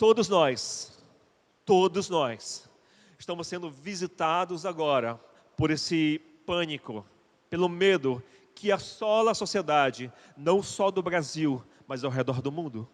todos nós, estamos sendo visitados agora por esse pânico, pelo medo que assola a sociedade, não só do Brasil, mas ao redor do mundo.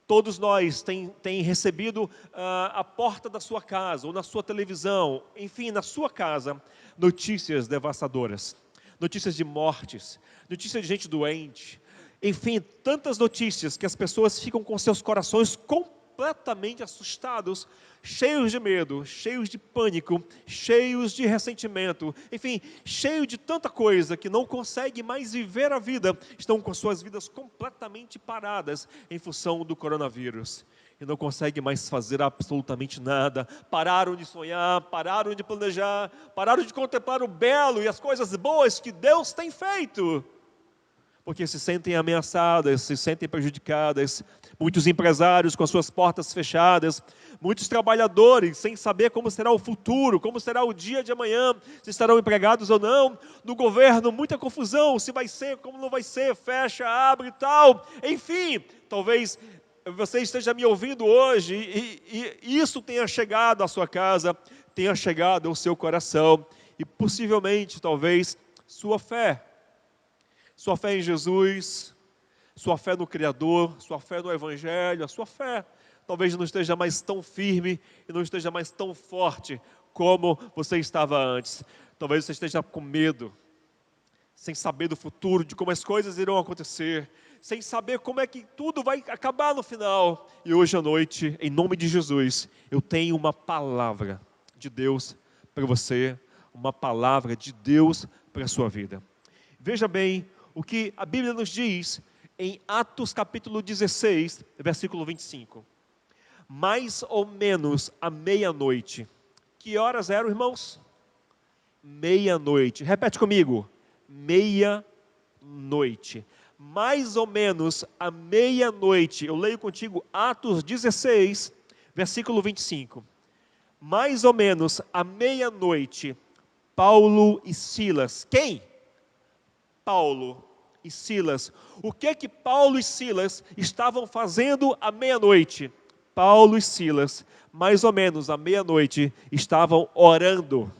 Todos nós tem recebido à porta da sua casa, ou na sua televisão, enfim, na sua casa, notícias devastadoras, notícias de mortes, notícias de gente doente, enfim, tantas notícias que as pessoas ficam com seus corações completamente assustados, cheios de medo, cheios de pânico, cheios de ressentimento, enfim, cheios de tanta coisa que não conseguem mais viver a vida, estão com suas vidas completamente paradas em função do coronavírus. E não conseguem mais fazer absolutamente nada, pararam de sonhar, pararam de planejar, pararam de contemplar o belo e as coisas boas que Deus tem feito. Porque se sentem ameaçadas, se sentem prejudicadas, muitos empresários com as suas portas fechadas, muitos trabalhadores sem saber como será o futuro, como será o dia de amanhã, se estarão empregados ou não, no governo muita confusão, se vai ser, como não vai ser, fecha, abre e tal, enfim, talvez você esteja me ouvindo hoje e isso tenha chegado à sua casa, tenha chegado ao seu coração e possivelmente, talvez, sua fé em Jesus, sua fé no Criador, sua fé no Evangelho, a sua fé talvez não esteja mais tão firme e não esteja mais tão forte como você estava antes. Talvez você esteja com medo, sem saber do futuro, de como as coisas irão acontecer, sem saber como é que tudo vai acabar no final. E hoje à noite, em nome de Jesus, eu tenho uma palavra de Deus para você, uma palavra de Deus para a sua vida. Veja bem o que a Bíblia nos diz em Atos capítulo 16, versículo 25. Mais ou menos à meia-noite. Que horas eram, irmãos? Meia-noite. Repete comigo. Meia-noite. Mais ou menos à meia-noite. Eu leio contigo Atos 16, versículo 25. Mais ou menos à meia-noite, Paulo e Silas. Quem? Paulo e Silas. O que Paulo e Silas estavam fazendo à meia-noite? Paulo e Silas, mais ou menos à meia-noite, estavam orando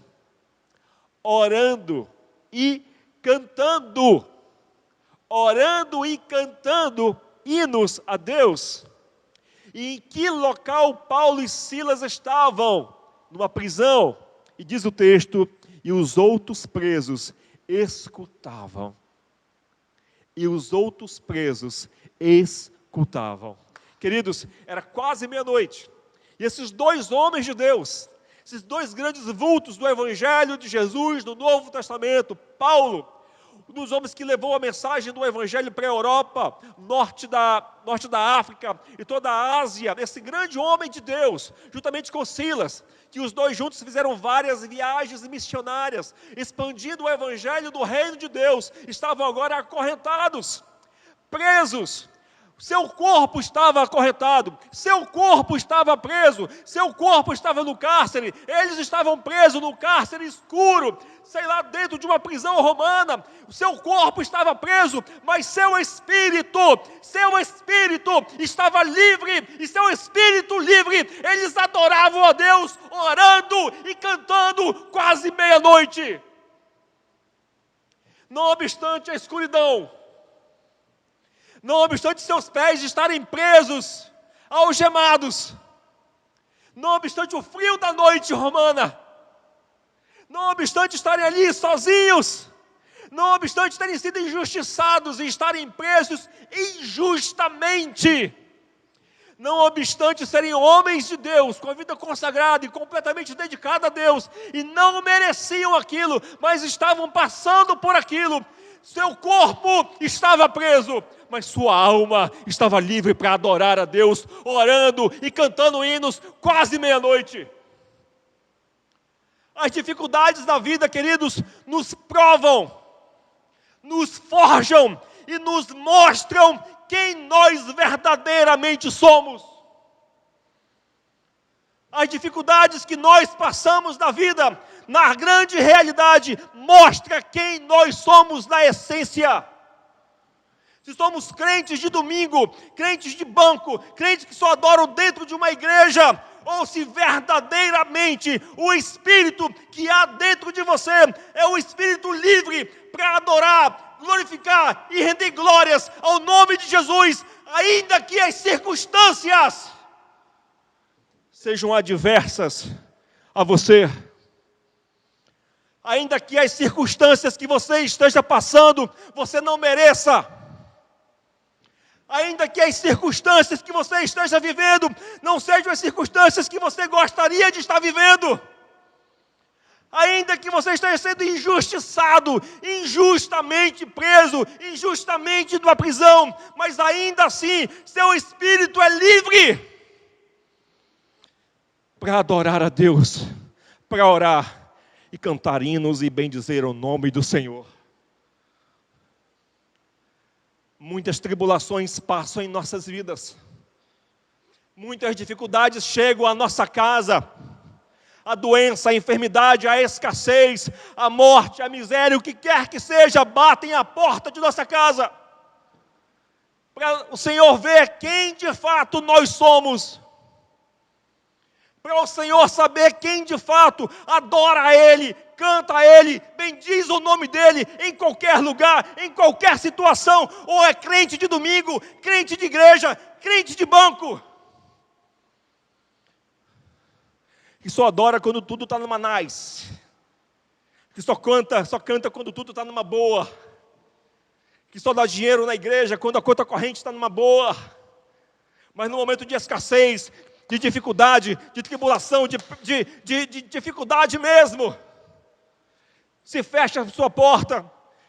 e cantando. Orando e cantando hinos a Deus. E em que local Paulo e Silas estavam? Numa prisão. E diz o texto, e os outros presos escutavam. E os outros presos escutavam. Queridos, era quase meia-noite. E esses dois homens de Deus, esses dois grandes vultos do Evangelho de Jesus no Novo Testamento, Paulo, um dos homens que levou a mensagem do Evangelho para a Europa, norte da África e toda a Ásia, esse grande homem de Deus, juntamente com Silas, que os dois juntos fizeram várias viagens missionárias, expandindo o Evangelho do reino de Deus, estavam agora acorrentados, presos. Seu corpo estava acorrentado, seu corpo estava preso, seu corpo estava no cárcere, eles estavam presos no cárcere escuro, sei lá, dentro de uma prisão romana, o seu corpo estava preso, mas seu espírito estava livre, e seu espírito livre, eles adoravam a Deus, orando e cantando quase meia-noite. Não obstante a escuridão, não obstante seus pés estarem presos, algemados, não obstante o frio da noite romana, não obstante estarem ali sozinhos, não obstante terem sido injustiçados e estarem presos injustamente, não obstante serem homens de Deus, com a vida consagrada e completamente dedicada a Deus, e não mereciam aquilo, mas estavam passando por aquilo, seu corpo estava preso, mas sua alma estava livre para adorar a Deus, orando e cantando hinos quase meia-noite. As dificuldades da vida, queridos, nos provam, nos forjam e nos mostram quem nós verdadeiramente somos. As dificuldades que nós passamos na vida, na grande realidade, mostra quem nós somos na essência. Se somos crentes de domingo, crentes de banco, crentes que só adoram dentro de uma igreja, ou se verdadeiramente o Espírito que há dentro de você é o Espírito livre para adorar, glorificar e render glórias ao nome de Jesus, ainda que as circunstâncias sejam adversas a você, ainda que as circunstâncias que você esteja passando, você não mereça, ainda que as circunstâncias que você esteja vivendo não sejam as circunstâncias que você gostaria de estar vivendo, ainda que você esteja sendo injustiçado, injustamente preso, injustamente numa prisão, mas ainda assim, seu espírito é livre para adorar a Deus, para orar e cantar hinos e bendizer o nome do Senhor. Muitas tribulações passam em nossas vidas, muitas dificuldades chegam à nossa casa, a doença, a enfermidade, a escassez, a morte, a miséria, o que quer que seja, batem à porta de nossa casa, para o Senhor ver quem de fato nós somos, para o Senhor saber quem de fato adora a Ele, canta a Ele, bendiz o nome dEle, em qualquer lugar, em qualquer situação, ou é crente de domingo, crente de igreja, crente de banco, que só adora quando tudo está numa nice, que só canta quando tudo está numa boa, que só dá dinheiro na igreja quando a conta corrente está numa boa, mas no momento de escassez, de dificuldade, de tribulação, de dificuldade mesmo, se fecha a sua porta,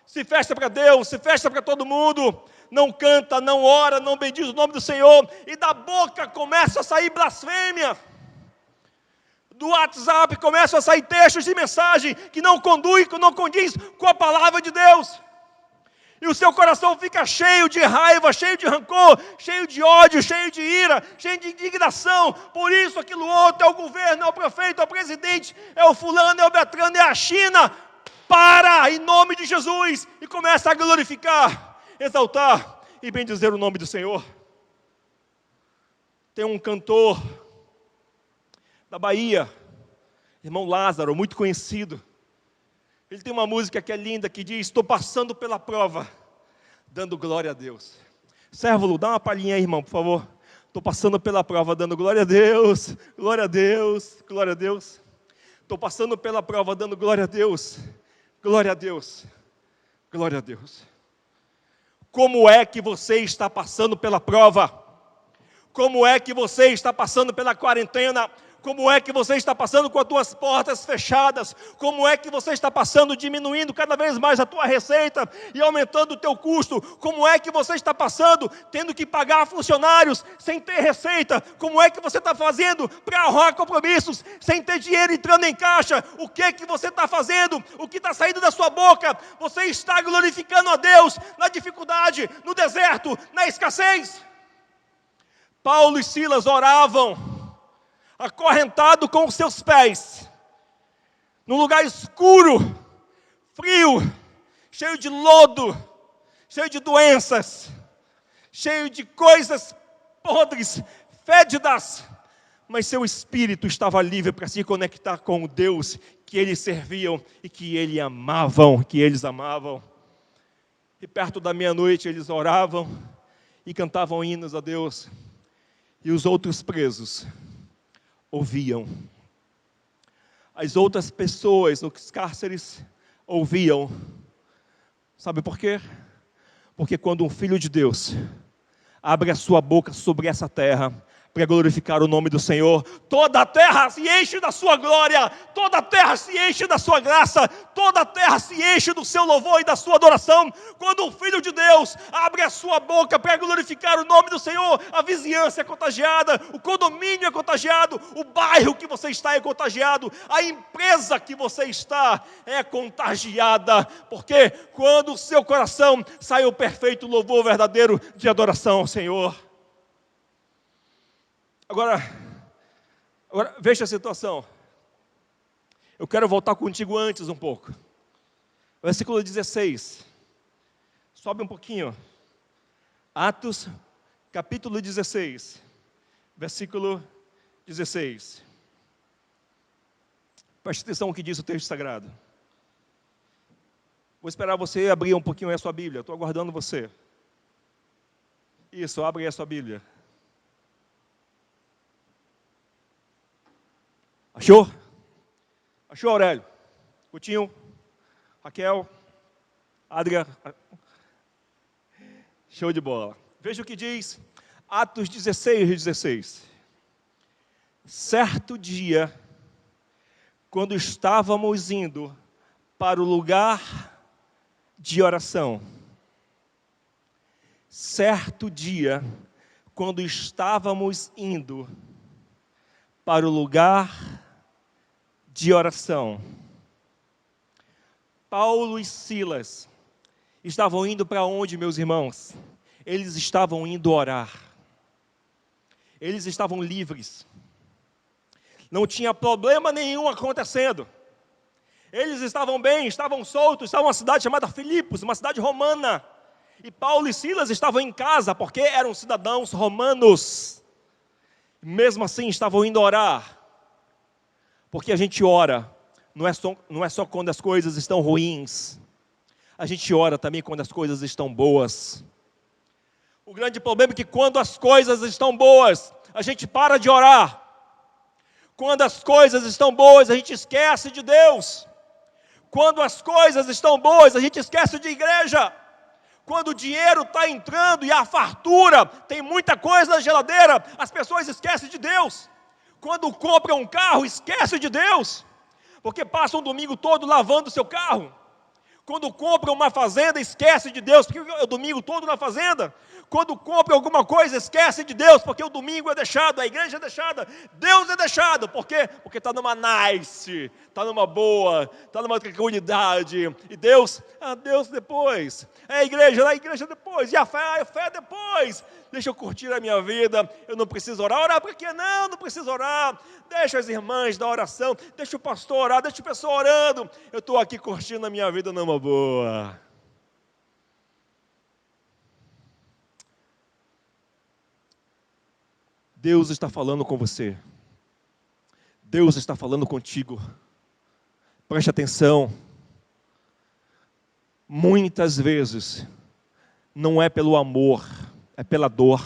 se fecha para Deus, se fecha para todo mundo, não canta, não ora, não bendiz o nome do Senhor, e da boca começa a sair blasfêmia, do WhatsApp começam a sair textos de mensagem que não conduz, que não condiz com a palavra de Deus, e o seu coração fica cheio de raiva, cheio de rancor, cheio de ódio, cheio de ira, cheio de indignação, por isso, aquilo outro, é o governo, é o prefeito, é o presidente, é o fulano, é o Beltrano, é a China. Para, em nome de Jesus, e começa a glorificar, exaltar e bendizer o nome do Senhor. Tem um cantor da Bahia, irmão Lázaro, muito conhecido. Ele tem uma música que é linda, que diz: estou passando pela prova, dando glória a Deus. Sérvulo, dá uma palhinha aí, irmão, por favor. Estou passando pela prova, dando glória a Deus, glória a Deus, glória a Deus. Estou passando pela prova, dando glória a Deus, glória a Deus, glória a Deus. Como é que você está passando pela prova? Como é que você está passando pela quarentena? Como é que você está passando com as tuas portas fechadas? Como é que você está passando, diminuindo cada vez mais a tua receita e aumentando o teu custo? Como é que você está passando, tendo que pagar funcionários sem ter receita? Como é que você está fazendo para honrar compromissos, sem ter dinheiro entrando em caixa? O que é que você está fazendo? O que está saindo da sua boca? Você está glorificando a Deus na dificuldade, no deserto, na escassez? Paulo e Silas oravam acorrentado com os seus pés, num lugar escuro, frio, cheio de lodo, cheio de doenças, cheio de coisas podres, fédidas, mas seu espírito estava livre para se conectar com o Deus que eles serviam e que eles amavam. E perto da meia-noite eles oravam e cantavam hinos a Deus, e os outros presos ouviam. As outras pessoas nos cárceres ouviam. Sabe por quê? Porque quando um filho de Deus abre a sua boca sobre essa terra para glorificar o nome do Senhor, toda a terra se enche da sua glória, toda a terra se enche da sua graça, toda a terra se enche do seu louvor e da sua adoração. Quando um filho de Deus abre a sua boca para glorificar o nome do Senhor, a vizinhança é contagiada, o condomínio é contagiado, o bairro que você está é contagiado, a empresa que você está é contagiada, porque quando o seu coração sai o perfeito louvor verdadeiro de adoração ao Senhor. Agora veja a situação. Eu quero voltar contigo antes um pouco. Versículo 16. Sobe um pouquinho. Atos, capítulo 16, versículo 16. Preste atenção no que diz o texto sagrado. Vou esperar você abrir um pouquinho a sua Bíblia. Estou aguardando você. Isso, abre aí a sua Bíblia. Achou? Achou, Aurélio? Coutinho? Raquel? Adria? Show de bola. Veja o que diz Atos 16. Certo dia, quando estávamos indo para o lugar de oração. Certo dia, quando estávamos indo para o lugar de oração, Paulo e Silas estavam indo para onde, meus irmãos? Eles estavam indo orar. Eles estavam livres. Não tinha problema nenhum acontecendo. Eles estavam bem, estavam soltos, estavam numa cidade chamada Filipos, uma cidade romana. E Paulo e Silas estavam em casa, porque eram cidadãos romanos. Mesmo assim, estavam indo orar. Porque a gente ora, não é só quando as coisas estão ruins. A gente ora também quando as coisas estão boas. O grande problema é que quando as coisas estão boas, a gente para de orar. Quando as coisas estão boas, a gente esquece de Deus. Quando as coisas estão boas, a gente esquece de igreja. Quando o dinheiro está entrando e a fartura, tem muita coisa na geladeira, as pessoas esquecem de Deus. Quando compram um carro, esquece de Deus, porque passa um domingo todo lavando o seu carro. Quando compra uma fazenda, esquece de Deus, porque é o domingo todo na fazenda. Quando compra alguma coisa, esquece de Deus, porque o domingo é deixado, a igreja é deixada, Deus é deixado. Por quê? Porque está numa nice, está numa boa, está numa tranquilidade. E Deus, Deus depois. É a igreja depois. E a fé depois. Deixa eu curtir a minha vida, eu não preciso orar. Orar para quê? Não preciso orar. Deixa as irmãs da oração, deixa o pastor orar, deixa o pessoal orando. Eu estou aqui curtindo a minha vida numa boa. Deus está falando com você. Deus está falando contigo. Preste atenção. Muitas vezes, não é pelo amor, é pela dor.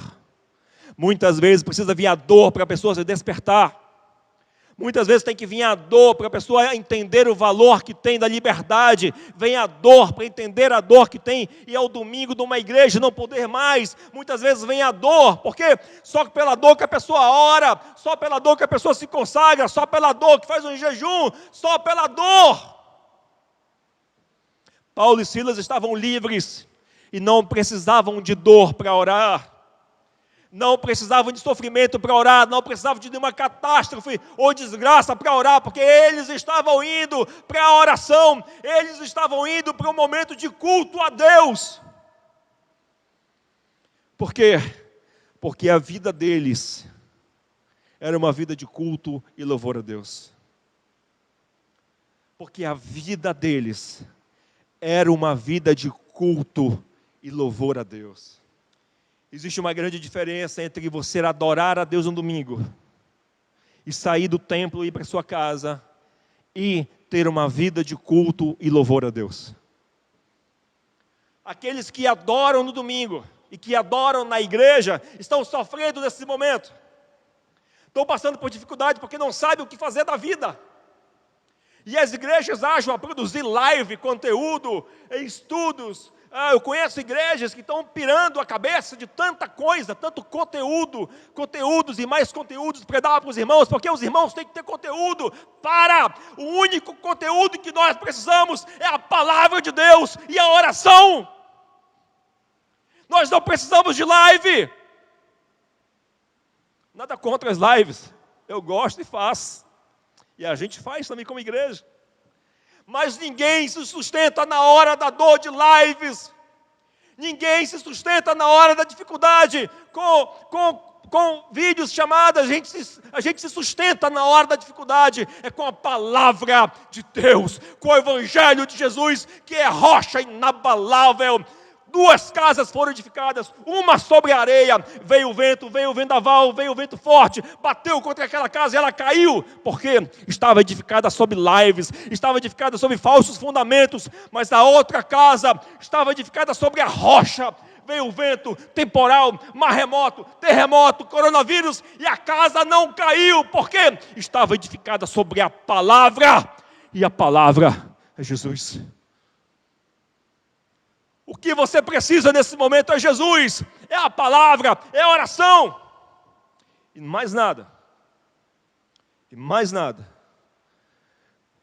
Muitas vezes precisa vir a dor para a pessoa se despertar. Muitas vezes tem que vir a dor para a pessoa entender o valor que tem da liberdade. Vem a dor para entender a dor que tem e ao domingo de uma igreja não poder mais. Muitas vezes vem a dor, porque só pela dor que a pessoa ora, só pela dor que a pessoa se consagra, só pela dor que faz um jejum, só pela dor. Paulo e Silas estavam livres e não precisavam de dor para orar. Não precisavam de sofrimento para orar, não precisavam de nenhuma catástrofe ou desgraça para orar, porque eles estavam indo para a oração, eles estavam indo para um momento de culto a Deus. Por quê? Porque a vida deles era uma vida de culto e louvor a Deus. Porque a vida deles era uma vida de culto e louvor a Deus. Existe uma grande diferença entre você adorar a Deus no domingo e sair do templo e ir para sua casa e ter uma vida de culto e louvor a Deus. Aqueles que adoram no domingo e que adoram na igreja estão sofrendo nesse momento. Estão passando por dificuldade porque não sabem o que fazer da vida. E as igrejas acham a produzir live, conteúdo, estudos. Eu conheço igrejas que estão pirando a cabeça de tanta coisa, tanto conteúdos e mais conteúdos para dar para os irmãos, porque os irmãos têm que ter conteúdo. O único conteúdo que nós precisamos é a palavra de Deus e a oração. Nós não precisamos de live. Nada contra as lives, eu gosto e faço. E a gente faz também como igreja. Mas ninguém se sustenta na hora da dor de lives. Ninguém se sustenta na hora da dificuldade. Com vídeos, chamadas, a gente se sustenta na hora da dificuldade. É com a palavra de Deus, com o Evangelho de Jesus, que é rocha inabalável. 2 casas foram edificadas, uma sobre a areia. Veio o vento, veio o vendaval, veio o vento forte, bateu contra aquela casa e ela caiu, porque estava edificada sobre lives, estava edificada sobre falsos fundamentos, mas a outra casa estava edificada sobre a rocha. Veio o vento, temporal, maremoto, terremoto, coronavírus, e a casa não caiu, porque estava edificada sobre a palavra, e a palavra é Jesus. O que você precisa nesse momento é Jesus, é a palavra, é a oração, e mais nada, e mais nada.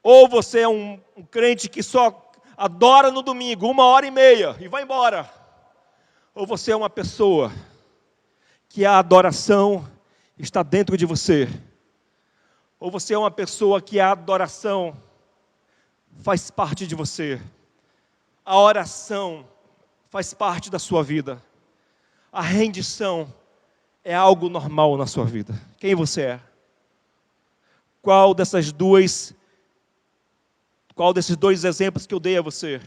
Ou você é um crente que só adora no domingo, 1h30, e vai embora. Ou você é uma pessoa que a adoração está dentro de você. Ou você é uma pessoa que a adoração faz parte de você. A oração faz parte da sua vida. A rendição é algo normal na sua vida. Quem você é? Qual desses dois exemplos que eu dei a você?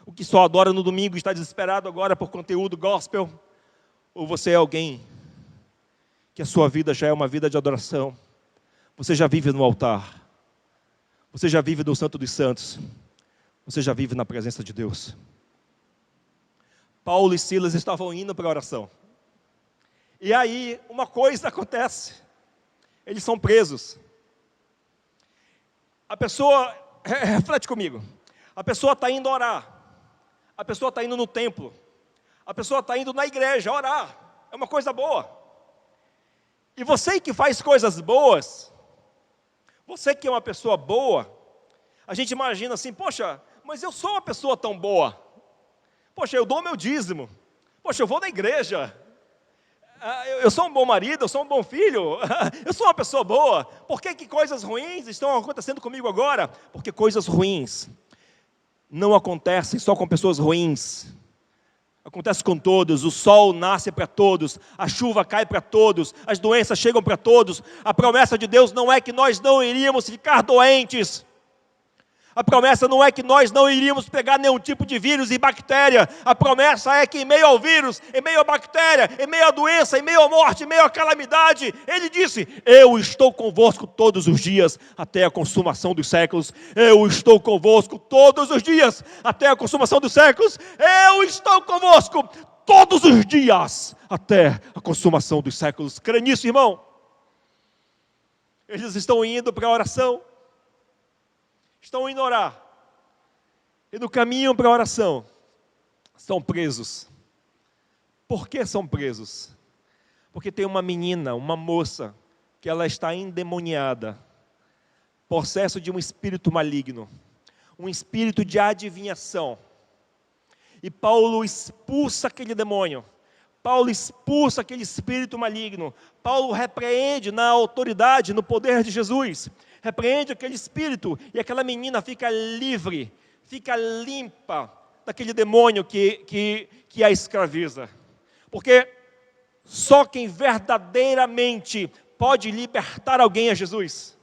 O que só adora no domingo está desesperado agora por conteúdo gospel? Ou você é alguém que a sua vida já é uma vida de adoração? Você já vive no altar. Você já vive no Santo dos Santos. Você já vive na presença de Deus. Paulo e Silas estavam indo para a oração. E aí, uma coisa acontece. Eles são presos. A pessoa, reflete comigo. A pessoa está indo orar. A pessoa está indo no templo. A pessoa está indo na igreja orar. É uma coisa boa. E você que faz coisas boas, você que é uma pessoa boa, a gente imagina assim, poxa, mas eu sou uma pessoa tão boa. Poxa, eu dou meu dízimo. Poxa, eu vou na igreja. Eu sou um bom marido, eu sou um bom filho. Eu sou uma pessoa boa. Por que coisas ruins estão acontecendo comigo agora? Porque coisas ruins não acontecem só com pessoas ruins. Acontece com todos. O sol nasce para todos, a chuva cai para todos, as doenças chegam para todos. A promessa de Deus não é que nós não iríamos ficar doentes. A promessa não é que nós não iríamos pegar nenhum tipo de vírus e bactéria. A promessa é que em meio ao vírus, em meio à bactéria, em meio à doença, em meio à morte, em meio à calamidade, Ele disse, eu estou convosco todos os dias, até a consumação dos séculos. Eu estou convosco todos os dias, até a consumação dos séculos. Eu estou convosco todos os dias, até a consumação dos séculos. Crê nisso, irmão? Eles estão indo para a oração. Estão indo orar, e no caminho para a oração, são presos. Por que são presos? Porque tem uma menina, uma moça, que ela está endemoniada, possesso de um espírito maligno, um espírito de adivinhação. E Paulo expulsa aquele demônio, Paulo expulsa aquele espírito maligno, Paulo repreende na autoridade, no poder de Jesus, repreende aquele espírito, e aquela menina fica livre, fica limpa daquele demônio que a escraviza. Porque só quem verdadeiramente pode libertar alguém é Jesus.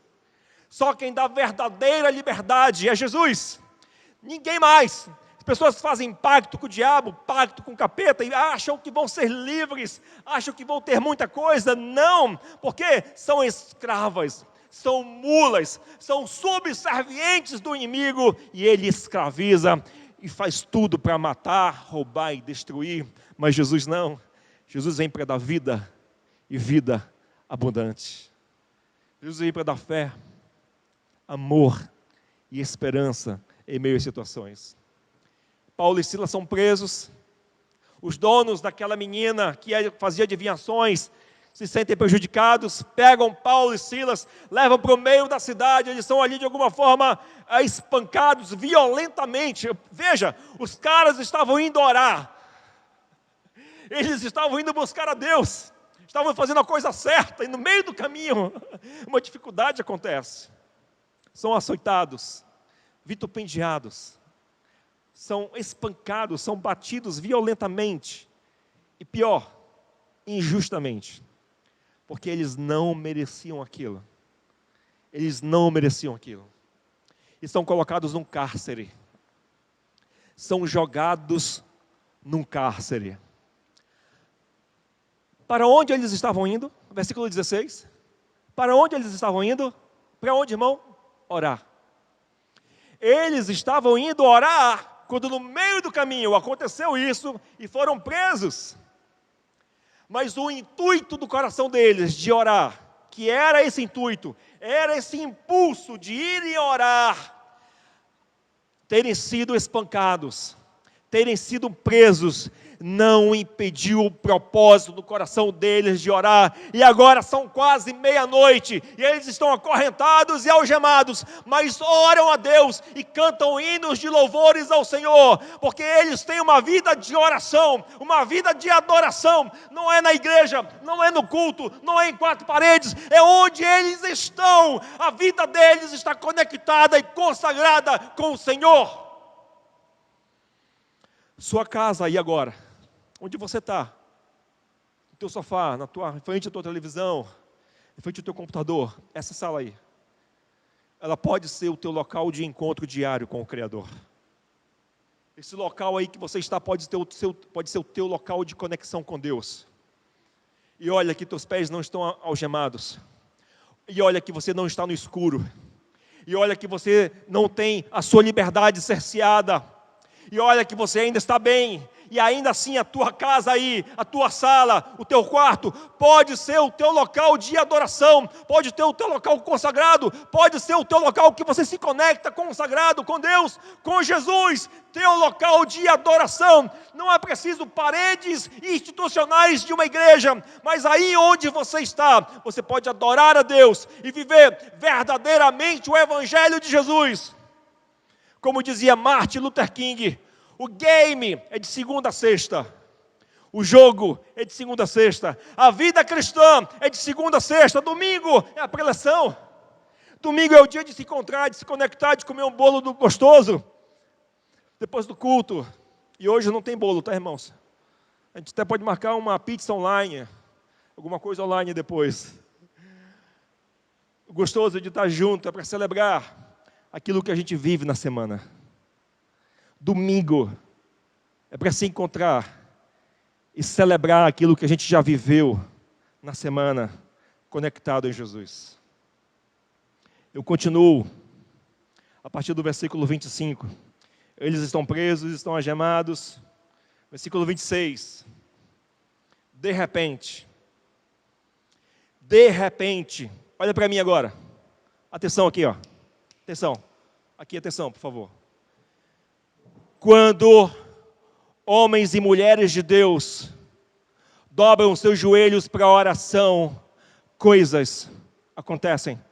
Só quem dá verdadeira liberdade é Jesus. Ninguém mais. As pessoas fazem pacto com o diabo, pacto com o capeta, e acham que vão ser livres, acham que vão ter muita coisa. Não, porque são escravas, são mulas, são subservientes do inimigo, e ele escraviza e faz tudo para matar, roubar e destruir. Mas Jesus não. Jesus vem para dar vida, e vida abundante. Jesus vem para dar fé, amor e esperança em meio às situações. Paulo e Silas são presos. Os donos daquela menina que fazia adivinhações se sentem prejudicados, pegam Paulo e Silas, levam para o meio da cidade. Eles são ali de alguma forma espancados violentamente. Veja, os caras estavam indo orar, eles estavam indo buscar a Deus, estavam fazendo a coisa certa, e no meio do caminho uma dificuldade acontece. São açoitados, vitupendiados, são espancados, são batidos violentamente, e pior, injustamente, porque eles não mereciam aquilo. Eles não mereciam aquilo. E são colocados num cárcere, são jogados num cárcere. Para onde eles estavam indo? Versículo 16. Para onde eles estavam indo? Para onde, irmão? Orar. Eles estavam indo orar, quando no meio do caminho aconteceu isso, e foram presos. Mas o intuito do coração deles de orar, que era esse intuito, era esse impulso de irem orar, terem sido espancados, terem sido presos, não impediu o propósito do coração deles de orar. E agora são quase meia-noite, e eles estão acorrentados e algemados, mas oram a Deus e cantam hinos de louvores ao Senhor, porque eles têm uma vida de oração, uma vida de adoração. Não é na igreja, não é no culto, não é em quatro paredes, é onde eles estão. A vida deles está conectada e consagrada com o Senhor. Sua casa aí agora, onde você está, no teu sofá, em frente à tua televisão, em frente ao teu computador, essa sala aí, ela pode ser o teu local de encontro diário com o Criador. Esse local aí que você está pode ser o teu local de conexão com Deus. E olha que teus pés não estão algemados. E olha que você não está no escuro. E olha que você não tem a sua liberdade cerceada. E olha que você ainda está bem, e ainda assim a tua casa aí, a tua sala, o teu quarto, pode ser o teu local de adoração, pode ter o teu local consagrado, pode ser o teu local que você se conecta consagrado com Deus, com Jesus, teu local de adoração. Não é preciso paredes institucionais de uma igreja, mas aí onde você está, você pode adorar a Deus e viver verdadeiramente o Evangelho de Jesus. Como dizia Martin Luther King, o game é de segunda a sexta, o jogo é de segunda a sexta, a vida cristã é de segunda a sexta, domingo é a preleção, domingo é o dia de se encontrar, de se conectar, de comer um bolo gostoso, depois do culto. E hoje não tem bolo, tá, irmãos? A gente até pode marcar uma pizza online, alguma coisa online depois. O gostoso de estar junto é para celebrar aquilo que a gente vive na semana. Domingo é para se encontrar e celebrar aquilo que a gente já viveu na semana, conectado em Jesus. Eu continuo a partir do versículo 25. Eles estão presos, estão algemados. Versículo 26. De repente, olha para mim agora. Atenção aqui, ó. Atenção, aqui atenção, por favor. Quando homens e mulheres de Deus dobram seus joelhos para a oração, coisas acontecem.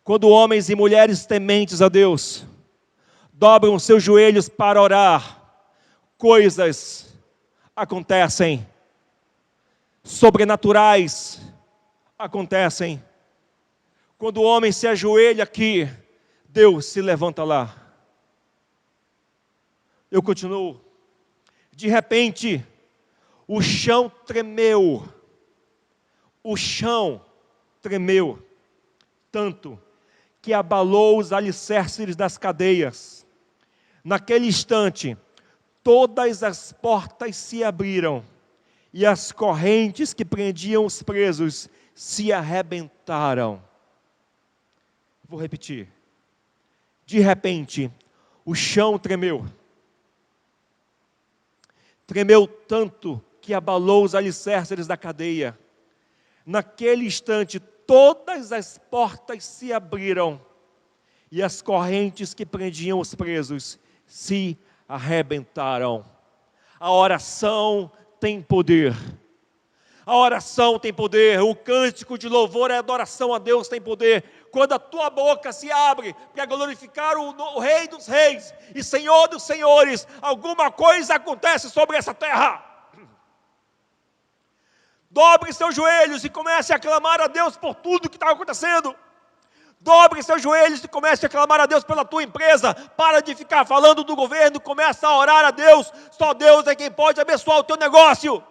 Quando homens e mulheres tementes a Deus dobram seus joelhos para orar, coisas acontecem. Sobrenaturais acontecem. Quando o homem se ajoelha aqui, Deus se levanta lá. Eu continuo. De repente, o chão tremeu. O chão tremeu tanto que abalou os alicerces das cadeias. Naquele instante, todas as portas se abriram e as correntes que prendiam os presos se arrebentaram. Vou repetir. De repente, o chão tremeu. Tremeu tanto que abalou os alicerces da cadeia. Naquele instante, todas as portas se abriram e as correntes que prendiam os presos se arrebentaram. A oração tem poder. A oração tem poder, o cântico de louvor e adoração a Deus tem poder. Quando a tua boca se abre para glorificar o Rei dos Reis e Senhor dos Senhores, alguma coisa acontece sobre essa terra. Dobre seus joelhos e comece a clamar a Deus por tudo que está acontecendo. Dobre seus joelhos e comece a clamar a Deus pela tua empresa. Para de ficar falando do governo, começa a orar a Deus. Só Deus é quem pode abençoar o teu negócio.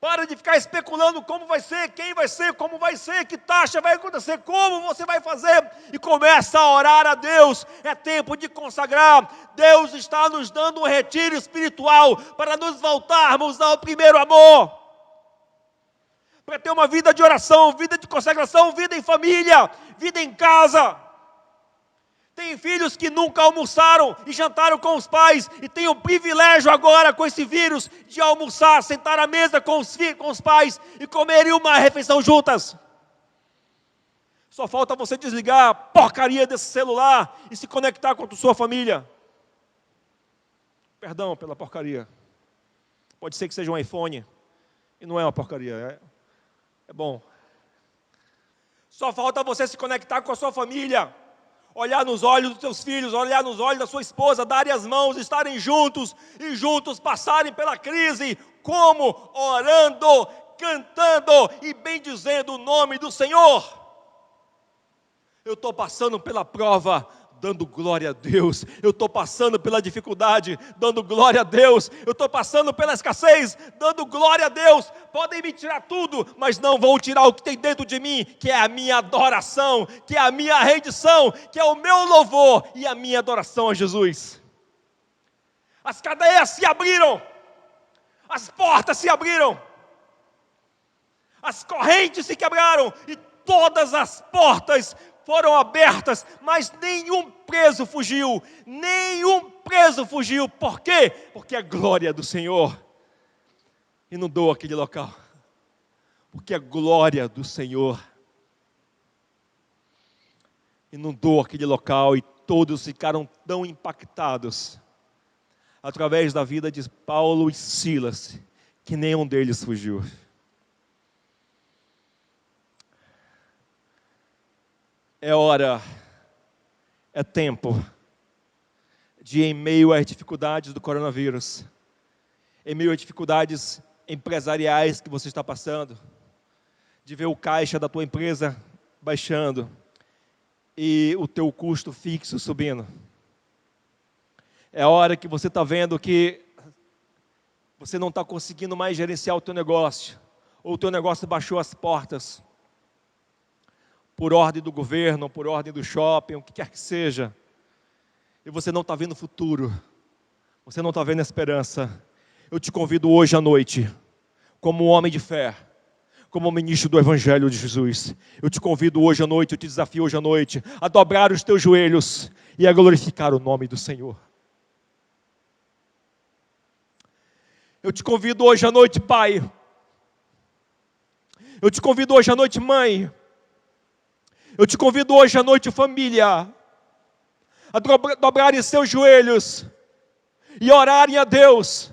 Para de ficar especulando como vai ser, quem vai ser, como vai ser, que taxa vai acontecer, como você vai fazer. E começa a orar a Deus. É tempo de consagrar. Deus está nos dando um retiro espiritual para nos voltarmos ao primeiro amor. Para ter uma vida de oração, vida de consagração, vida em família, vida em casa. Tem filhos que nunca almoçaram e jantaram com os pais e têm o privilégio agora com esse vírus de almoçar, sentar à mesa com os pais e comerem uma refeição juntas. Só falta você desligar a porcaria desse celular e se conectar com a sua família. Perdão pela porcaria. Pode ser que seja um iPhone e não é uma porcaria, é bom. Só falta você se conectar com a sua família. Olhar nos olhos dos seus filhos, olhar nos olhos da sua esposa, darem as mãos, estarem juntos e juntos passarem pela crise, como? Orando, cantando e bendizendo o nome do Senhor. Eu estou passando pela prova, dando glória a Deus. Eu estou passando pela dificuldade, dando glória a Deus. Eu estou passando pela escassez, dando glória a Deus. Podem me tirar tudo, mas não vão tirar o que tem dentro de mim, que é a minha adoração, que é a minha rendição, que é o meu louvor e a minha adoração a Jesus. As cadeias se abriram, as portas se abriram, as correntes se quebraram e todas as portas foram abertas, mas nenhum preso fugiu, nenhum preso fugiu. Por quê? Porque a glória do Senhor inundou aquele local, porque a glória do Senhor inundou aquele local e todos ficaram tão impactados através da vida de Paulo e Silas, que nenhum deles fugiu. É hora, é tempo de, em meio às dificuldades do coronavírus, em meio às dificuldades empresariais que você está passando, de ver o caixa da tua empresa baixando e o teu custo fixo subindo. É hora que você está vendo que você não está conseguindo mais gerenciar o teu negócio, ou o teu negócio baixou as portas, por ordem do governo, por ordem do shopping, o que quer que seja, e você não está vendo o futuro, você não está vendo a esperança. Eu te convido hoje à noite, como um homem de fé, como um ministro do Evangelho de Jesus, eu te convido hoje à noite, eu te desafio hoje à noite, a dobrar os teus joelhos e a glorificar o nome do Senhor. Eu te convido hoje à noite, pai, eu te convido hoje à noite, mãe, eu te convido hoje à noite, família, a dobrarem seus joelhos e orarem a Deus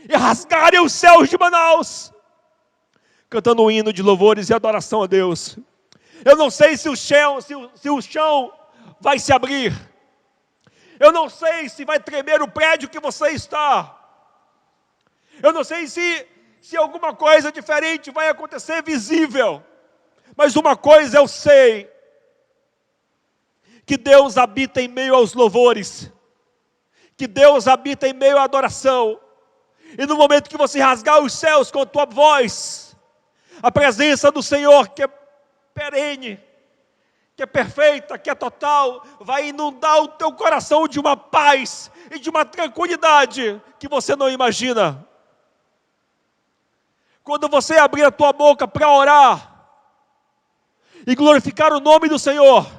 e rasgarem os céus de Manaus, cantando um hino de louvores e adoração a Deus. Eu não sei se o chão vai se abrir, eu não sei se vai tremer o prédio que você está, eu não sei se alguma coisa diferente vai acontecer visível, mas uma coisa eu sei, que Deus habita em meio aos louvores, que Deus habita em meio à adoração, e no momento que você rasgar os céus com a tua voz, a presença do Senhor, que é perene, que é perfeita, que é total, vai inundar o teu coração de uma paz e de uma tranquilidade que você não imagina. Quando você abrir a tua boca para orar e glorificar o nome do Senhor,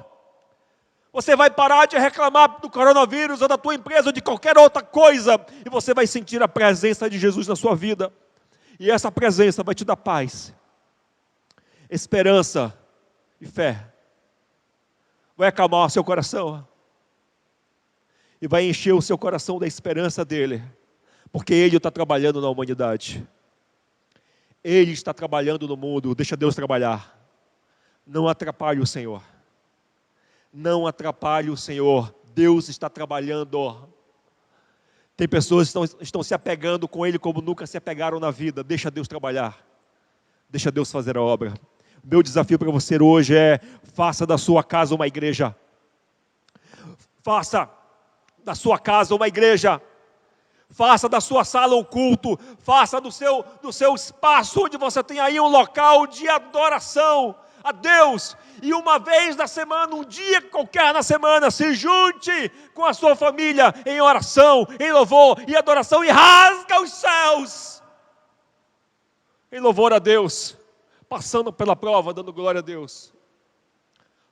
você vai parar de reclamar do coronavírus ou da tua empresa ou de qualquer outra coisa, e você vai sentir a presença de Jesus na sua vida, e essa presença vai te dar paz, esperança e fé. Vai acalmar o seu coração e vai encher o seu coração da esperança dele, porque Ele está trabalhando na humanidade, Ele está trabalhando no mundo. Deixa Deus trabalhar, não atrapalhe o Senhor, não atrapalhe o Senhor. Deus está trabalhando. Tem pessoas que estão se apegando com Ele como nunca se apegaram na vida. Deixa Deus trabalhar, deixa Deus fazer a obra. Meu desafio para você hoje é: faça da sua casa uma igreja, faça da sua casa uma igreja, Faça da sua sala um culto, faça do seu espaço onde você tem aí um local de adoração a Deus. E uma vez na semana, um dia qualquer na semana, se junte com a sua família em oração, em louvor e adoração, e rasga os céus em louvor a Deus, passando pela prova, dando glória a Deus,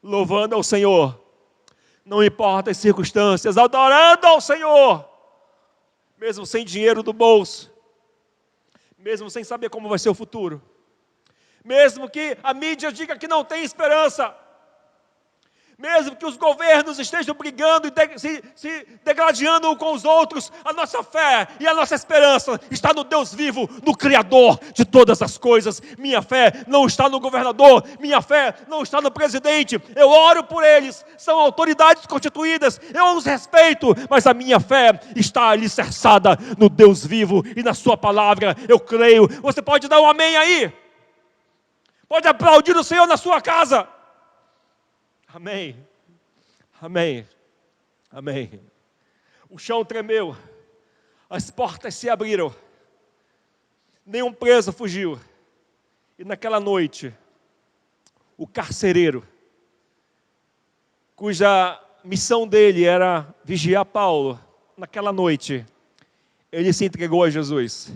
louvando ao Senhor, não importa as circunstâncias, adorando ao Senhor, mesmo sem dinheiro do bolso, mesmo sem saber como vai ser o futuro, mesmo que a mídia diga que não tem esperança, mesmo que os governos estejam brigando e se degladiando uns com os outros, a nossa fé e a nossa esperança está no Deus vivo, no Criador de todas as coisas. Minha fé não está no governador, minha fé não está no presidente, eu oro por eles, são autoridades constituídas, eu os respeito, mas a minha fé está alicerçada no Deus vivo e na sua palavra, eu creio. Você pode dar um amém aí? Pode aplaudir o Senhor na sua casa? Amém, amém, amém. O chão tremeu, as portas se abriram, nenhum preso fugiu. E naquela noite, o carcereiro, cuja missão dele era vigiar Paulo, naquela noite, ele se entregou a Jesus.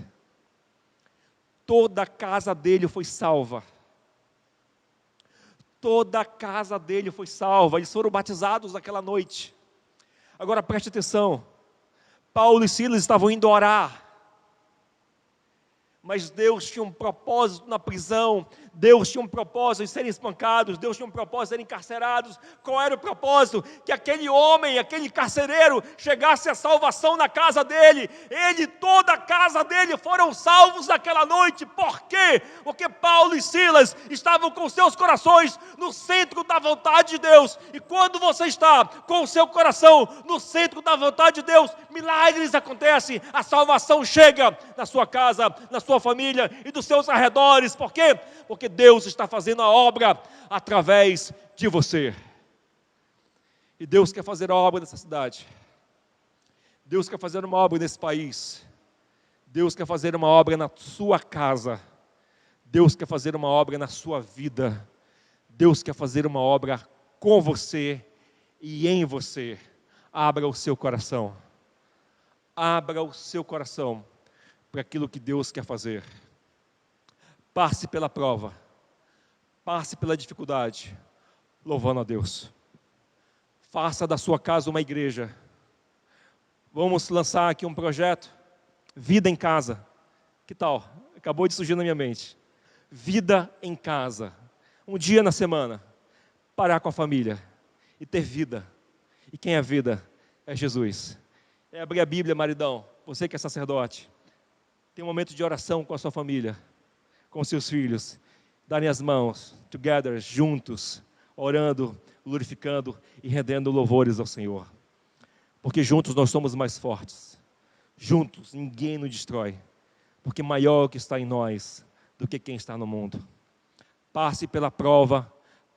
Toda a casa dele foi salva. Toda a casa dele foi salva, eles foram batizados naquela noite. Agora preste atenção, Paulo e Silas estavam indo orar, mas Deus tinha um propósito na prisão, Deus tinha um propósito em serem espancados, Deus tinha um propósito em serem encarcerados. Qual era o propósito? Que aquele homem, aquele carcereiro, chegasse à salvação na casa dele. Ele, toda a casa dele foram salvos naquela noite. Por quê? Porque Paulo e Silas estavam com seus corações no centro da vontade de Deus. E quando você está com o seu coração no centro da vontade de Deus, milagres acontecem, a salvação chega na sua casa, na sua família e dos seus arredores. Por quê? Porque Deus está fazendo a obra através de você. E Deus quer fazer a obra nessa cidade. Deus quer fazer uma obra nesse país. Deus quer fazer uma obra na sua casa. Deus quer fazer uma obra na sua vida. Deus quer fazer uma obra com você e em você. Abra o seu coração. Abra o seu coração para aquilo que Deus quer fazer. Passe pela prova, passe pela dificuldade, louvando a Deus. Faça da sua casa uma igreja. Vamos lançar aqui um projeto, Vida em Casa. Que tal? Acabou de surgir na minha mente. Vida em casa. Um dia na semana, parar com a família e ter vida. E quem é vida? É Jesus. É abrir a Bíblia, maridão, você que é sacerdote. Tem um momento de oração com a sua família, com seus filhos, darem as mãos, together, juntos, orando, glorificando e rendendo louvores ao Senhor. Porque juntos nós somos mais fortes. Juntos ninguém nos destrói. Porque maior é o que está em nós do que quem está no mundo. Passe pela prova,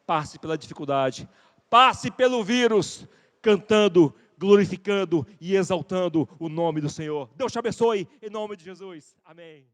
passe pela dificuldade, passe pelo vírus, cantando, glorificando e exaltando o nome do Senhor. Deus te abençoe, em nome de Jesus. Amém.